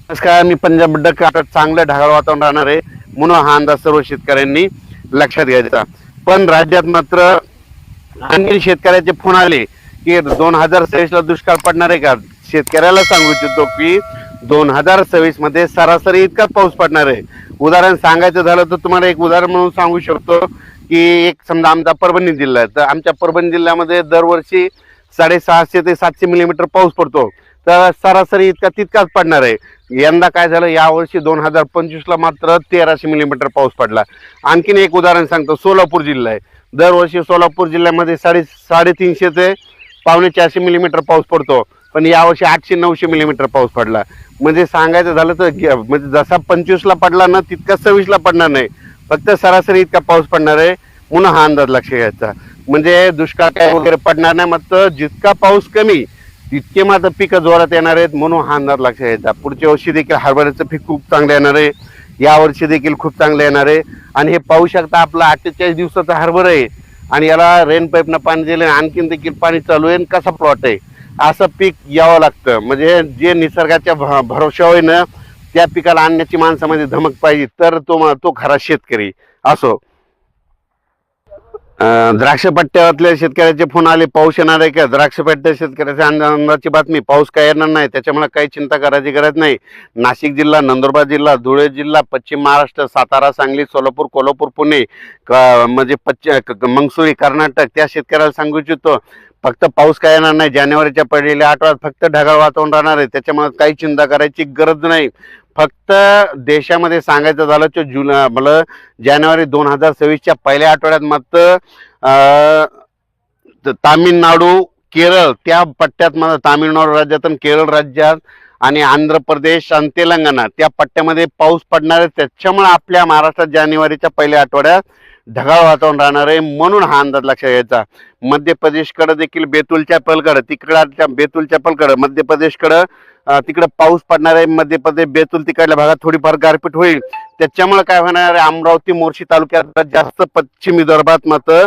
नमस्कार, मी पंजाब डक. आता चांगलं ढगाळ वातावरण राहणार आहे म्हणून हा अंदाज सर्व शेतकऱ्यांनी लक्षात घ्यायचा. पण राज्यात मात्र आणखी शेतकऱ्याचे फोन आले की 2026 ला दुष्काळ पडणार आहे का. शेतकऱ्याला सांगू इच्छितो की 2026 मध्ये सरासरी इतकाच पाऊस पडणार आहे. उदाहरण सांगायचं झालं तर तुम्हाला एक उदाहरण म्हणून सांगू शकतो की एक समजा आमचा परभणी जिल्हा आहे, तर आमच्या परभणी जिल्ह्यामध्ये दरवर्षी 650 ते 700 मिलीमीटर पाऊस पडतो. तर सरासरी तितकाच पडणार आहे. यंदा काय झालं, यावर्षी 2025 ला मात्र 1300 मिलीमीटर पाऊस पडला. आणखीन एक उदाहरण सांगतो, सोलापूर जिल्हा आहे. दरवर्षी सोलापूर जिल्ह्यामध्ये 350 ते 450 मिलीमीटर पाऊस पडतो, पण यावर्षी 800-900 मिलीमीटर पाऊस पडला. म्हणजे सांगायचं झालं तर म्हणजे जसा 25 ला पडला ना तितका 26 ला पडणार नाही, फक्त सरासरी इतका पाऊस पडणार आहे म्हणून हा अंदाज लक्ष घ्यायचा. म्हणजे दुष्काळ काय वगैरे पडणार नाही, मात्र जितका पाऊस कमी तितके मात्र पिकं जोरात येणार आहेत म्हणून हा अंदाज लक्षात घ्यायचा. पुढच्या वर्षी देखील हरभऱ्याचं पीक खूप चांगलं येणार आहे, या वर्षी देखील खूप चांगलं येणार आहे. आणि हे पाहू शकता, आपला 48 दिवसाचा हरभरा आहे आणि याला रेन पाईपनं पाणी दिलं, आणखीन देखील पाणी चालू आहे. कसा प्लॉट आहे, असं पीक यावं लागतं. म्हणजे जे निसर्गाच्या भरोशावर ना त्या पिकाला आणण्याची माणसामध्ये धमक पाहिजे, तर तो खरा शेतकरी असो. द्राक्ष पट्ट्यातल्या शेतकऱ्याचे फोन आले, पाऊस येणार आहे का. द्राक्ष पट्ट्या शेतकऱ्याच्या आनंदाची बातमी, पाऊस काय येणार नाही, त्याच्यामुळे काही चिंता करायची गरज नाही. नाशिक जिल्हा, नंदुरबार जिल्हा, धुळे जिल्हा, पश्चिम महाराष्ट्र, सातारा, सांगली, सोलापूर, कोल्हापूर, पुणे, म्हणजे मंगसुरी, कर्नाटक, त्या शेतकऱ्याला सांगू इच्छितो फक्त पाऊस काय येणार नाही. जानेवारीच्या पहिल्या आठवड्यात फक्त ढगाळ वातावरण राहणार आहे, त्याच्यामुळे काही चिंता करायची गरज नाही. फक्त देशामध्ये सांगायचं झालं तर मला जानेवारी 2026च्या पहिल्या आठवड्यात मात्र तामिळनाडू, केरळ त्या पट्ट्यात, मला तामिळनाडू राज्यात आणि केरळ राज्यात आणि आंध्र प्रदेश आणि तेलंगणा त्या पट्ट्यामध्ये पाऊस पडणार आहे. त्याच्यामुळे आपल्या महाराष्ट्रात जानेवारीच्या पहिल्या आठवड्यात ढगाळ वातावरण राहणार आहे म्हणून हा अंदाज लक्षात घ्यायचा. मध्य प्रदेशकडे देखील बेतूलच्या पलकडं, तिकडच्या बेतूलच्या पलकडं मध्य प्रदेशकडं तिकडे पाऊस पडणार आहे. मध्य प्रदेश, बेतूल तिकडल्या भागात थोडीफार गारपीट होईल. त्याच्यामुळे काय होणार आहे, अमरावती, मोर्शी तालुक्यात जास्त, पश्चिम विदर्भात मात्र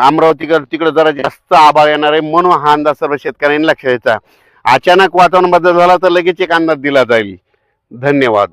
अमरावती तिकडे जरा जास्त आभाळ येणार आहे म्हणून हा अंदाज सर्व शेतकऱ्यांनी लक्षात घ्यायचा. अचानक वातावरण बदल झाला तर लगेच एक अंदाज दिला जाईल. धन्यवाद.